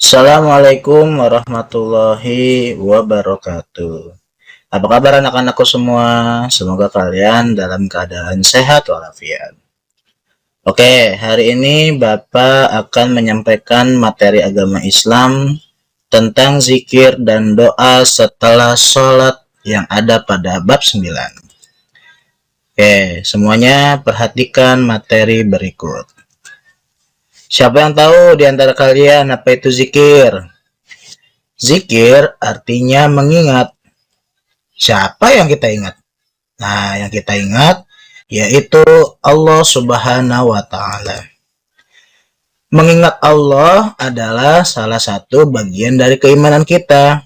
Assalamualaikum warahmatullahi wabarakatuh. Apa kabar anak-anakku semua? Semoga kalian dalam keadaan sehat walafiat. Oke, hari ini Bapak akan menyampaikan materi agama Islam tentang zikir dan doa setelah sholat yang ada pada bab 9. Oke, semuanya perhatikan materi berikut. Siapa yang tahu di antara kalian apa itu zikir? Zikir artinya mengingat. Siapa yang kita ingat? Nah, yang kita ingat yaitu Allah Subhanahu wa Ta'ala. Mengingat Allah adalah salah satu bagian dari keimanan kita.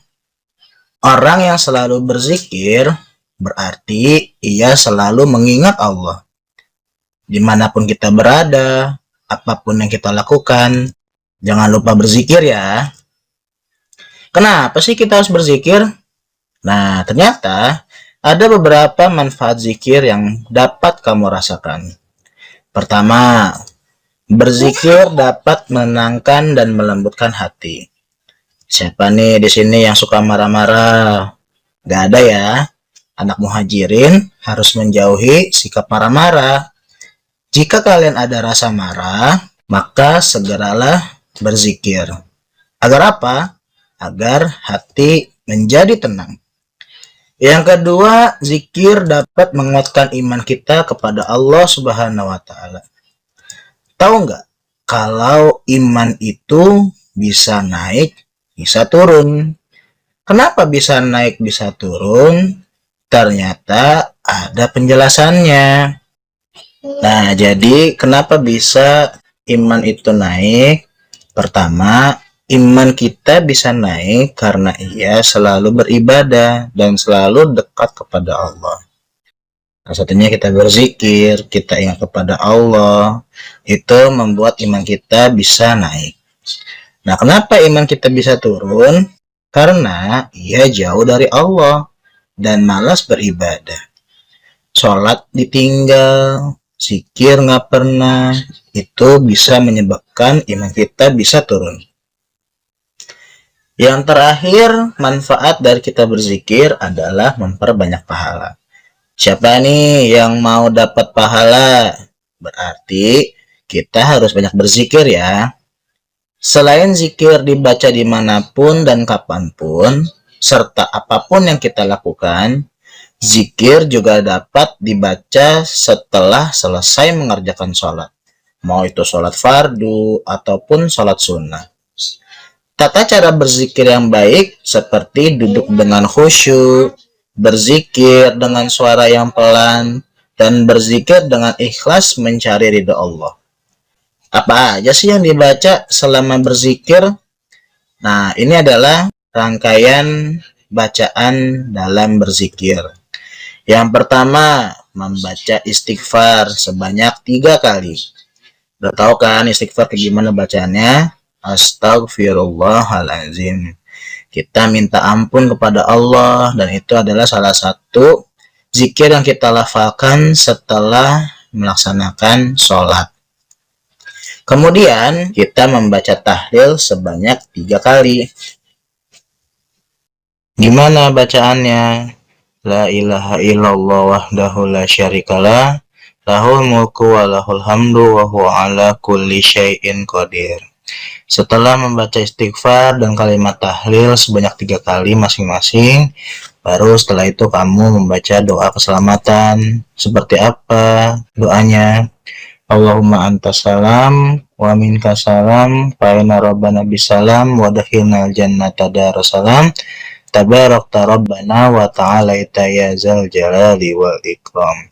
Orang yang selalu berzikir berarti ia selalu mengingat Allah. Dimanapun kita berada, apapun yang kita lakukan, jangan lupa berzikir ya. Kenapa sih kita harus berzikir? Nah, ternyata ada beberapa manfaat zikir yang dapat kamu rasakan. Pertama, berzikir dapat menenangkan dan melembutkan hati. Siapa nih di sini yang suka marah-marah? Gak ada ya. Anak muhajirin harus menjauhi sikap marah-marah. Jika kalian ada rasa marah, maka segeralah berzikir. Agar apa? Agar hati menjadi tenang. Yang kedua, zikir dapat menguatkan iman kita kepada Allah Subhanahu wa Ta'ala. Tahu nggak? Kalau iman itu bisa naik, bisa turun. Kenapa bisa naik, bisa turun? Ternyata ada penjelasannya. Nah, jadi kenapa bisa iman itu naik? Pertama, iman kita bisa naik karena ia selalu beribadah dan selalu dekat kepada Allah. Nah, satunya kita berzikir, kita ingat kepada Allah, itu membuat iman kita bisa naik. Nah, kenapa iman kita bisa turun? Karena ia jauh dari Allah dan malas beribadah. Sholat ditinggal, zikir nggak pernah, itu bisa menyebabkan iman kita bisa turun. Yang terakhir, manfaat dari kita berzikir adalah memperbanyak pahala. Siapa nih yang mau dapat pahala? Berarti kita harus banyak berzikir ya. Selain zikir dibaca dimanapun dan kapanpun, serta apapun yang kita lakukan, zikir juga dapat dibaca setelah selesai mengerjakan sholat. Mau itu sholat fardu ataupun sholat sunnah. Tata cara berzikir yang baik seperti duduk dengan khusyuk, berzikir dengan suara yang pelan, dan berzikir dengan ikhlas mencari ridha Allah. Apa aja sih yang dibaca selama berzikir? Nah, ini adalah rangkaian bacaan dalam berzikir. Yang pertama, membaca istighfar sebanyak 3 kali. Udah tahu kan istighfar kayak gimana bacaannya? Astagfirullahaladzim. Kita minta ampun kepada Allah dan itu adalah salah satu zikir yang kita lafalkan setelah melaksanakan sholat. Kemudian kita membaca tahlil sebanyak 3 kali. Gimana bacaannya? La ilaha illallah wahdahu la syarikalah, lahul mulku wa lahul hamdu wa huwa ala kulli syai'in qadir. Setelah membaca istighfar dan kalimat tahlil sebanyak 3 kali masing-masing, baru setelah itu kamu membaca doa keselamatan. Seperti apa doanya? Allahumma antas salam wa minkas salam fa inna rabbana bisalam wa dakhilnal jannata darussalam tabarakta rabbana wa ta'alaita ya zal jalali wal ikram.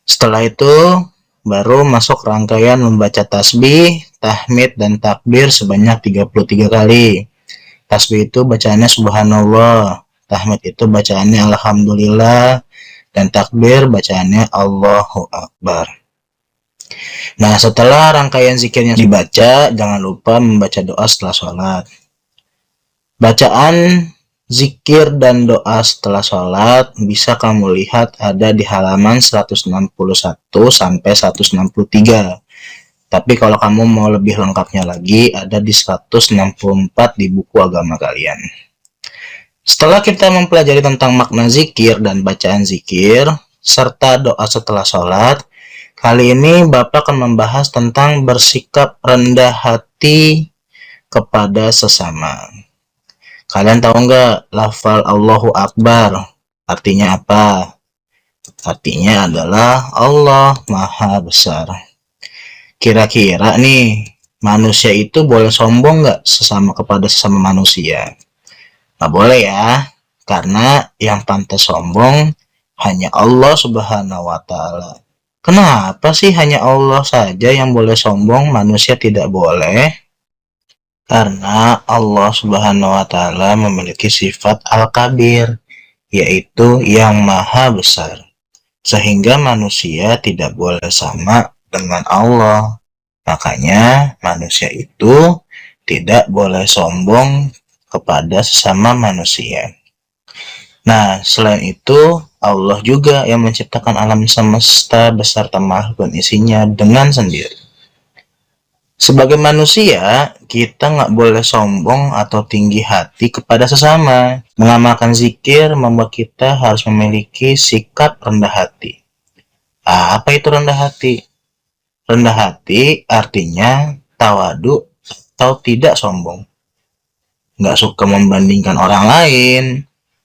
Setelah itu baru masuk rangkaian membaca tasbih, tahmid, dan takbir sebanyak 33 kali. Tasbih itu bacaannya subhanallah, tahmid itu bacaannya alhamdulillah, dan takbir bacaannya Allahu Akbar. Nah, setelah rangkaian zikirnya dibaca, jangan lupa membaca doa setelah sholat. Bacaan zikir dan doa setelah sholat bisa kamu lihat ada di halaman 161 sampai 163. Tapi kalau kamu mau lebih lengkapnya lagi, ada di 164 di buku agama kalian. Setelah kita mempelajari tentang makna zikir dan bacaan zikir, serta doa setelah sholat, kali ini Bapak akan membahas tentang bersikap rendah hati kepada sesama. Kalian tahu nggak lafal Allahu Akbar? Artinya apa? Artinya adalah Allah Maha Besar. Kira-kira nih, manusia itu boleh sombong nggak kepada sesama manusia? Nggak boleh ya, karena yang pantas sombong hanya Allah Subhanahu wa Ta'ala. Kenapa sih hanya Allah saja yang boleh sombong, manusia tidak boleh? Karena Allah Subhanahu wa Ta'ala memiliki sifat Al-Kabir, yaitu yang Maha Besar, sehingga manusia tidak boleh sama dengan Allah. Makanya manusia itu tidak boleh sombong kepada sesama manusia. Nah, selain itu, Allah juga yang menciptakan alam semesta beserta makhluk dan isinya dengan sendiri. Sebagai manusia, kita nggak boleh sombong atau tinggi hati kepada sesama. Mengamalkan zikir membuat kita harus memiliki sikap rendah hati. Apa itu rendah hati? Rendah hati artinya tawadu atau tidak sombong. Nggak suka membandingkan orang lain,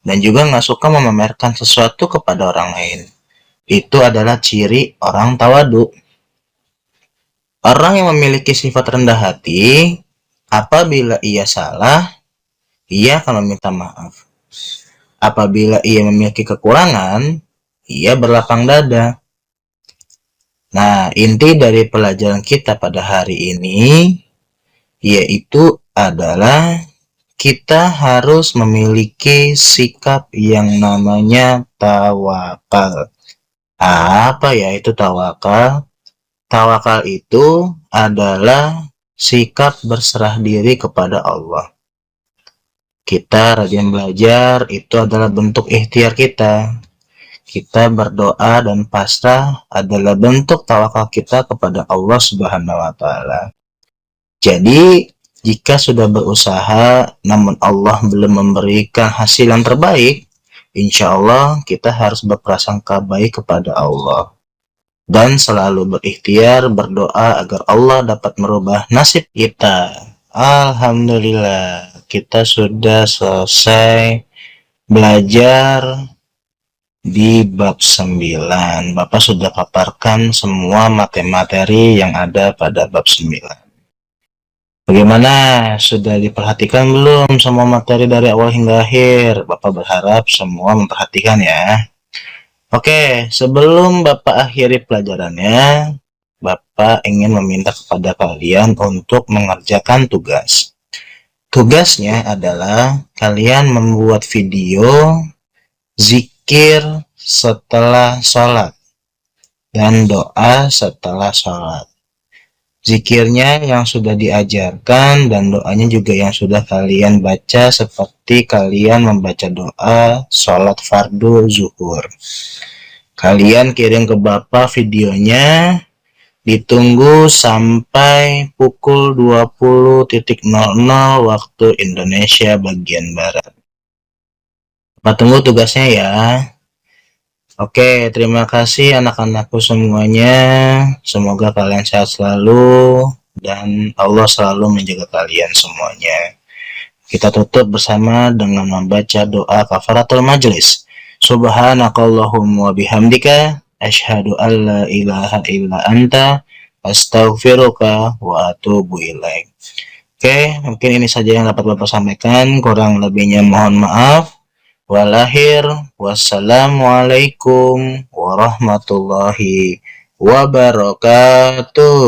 dan juga nggak suka memamerkan sesuatu kepada orang lain. Itu adalah ciri orang tawadu. Orang yang memiliki sifat rendah hati, apabila ia salah, ia akan meminta maaf. Apabila ia memiliki kekurangan, ia berlapang dada. Nah, inti dari pelajaran kita pada hari ini, yaitu adalah kita harus memiliki sikap yang namanya tawakal. Apa ya itu tawakal? Tawakal itu adalah sikap berserah diri kepada Allah. Kita rajin belajar, itu adalah bentuk ikhtiar kita. Kita berdoa dan pasrah adalah bentuk tawakal kita kepada Allah Subhanahu wa Ta'ala. Jadi, jika sudah berusaha namun Allah belum memberikan hasil yang terbaik, insya Allah kita harus berprasangka baik kepada Allah dan selalu berikhtiar berdoa agar Allah dapat merubah nasib kita. Alhamdulillah, kita sudah selesai belajar di bab 9. Bapak sudah paparkan semua materi yang ada pada bab 9. Bagaimana? Sudah diperhatikan belum semua materi dari awal hingga akhir? Bapak berharap semua memperhatikan ya. Oke, sebelum Bapak akhiri pelajarannya, Bapak ingin meminta kepada kalian untuk mengerjakan tugas. Tugasnya adalah kalian membuat video zikir setelah sholat dan doa setelah sholat. Zikirnya yang sudah diajarkan dan doanya juga yang sudah kalian baca seperti kalian membaca doa sholat fardu zuhur. Kalian kirim ke Bapak videonya, ditunggu sampai pukul 20.00 waktu Indonesia bagian Barat. Bapak tunggu tugasnya ya. Oke, terima kasih anak-anakku semuanya. Semoga kalian sehat selalu dan Allah selalu menjaga kalian semuanya. Kita tutup bersama dengan membaca doa kafaratul majlis. Subhanakallahumma bihamdika asyhadu an la ilaha illa anta astaghfiruka wa atubu ilaik. Oke, mungkin ini saja yang dapat Bapak sampaikan. Kurang lebihnya mohon maaf. Walahir, wassalamualaikum warahmatullahi wabarakatuh.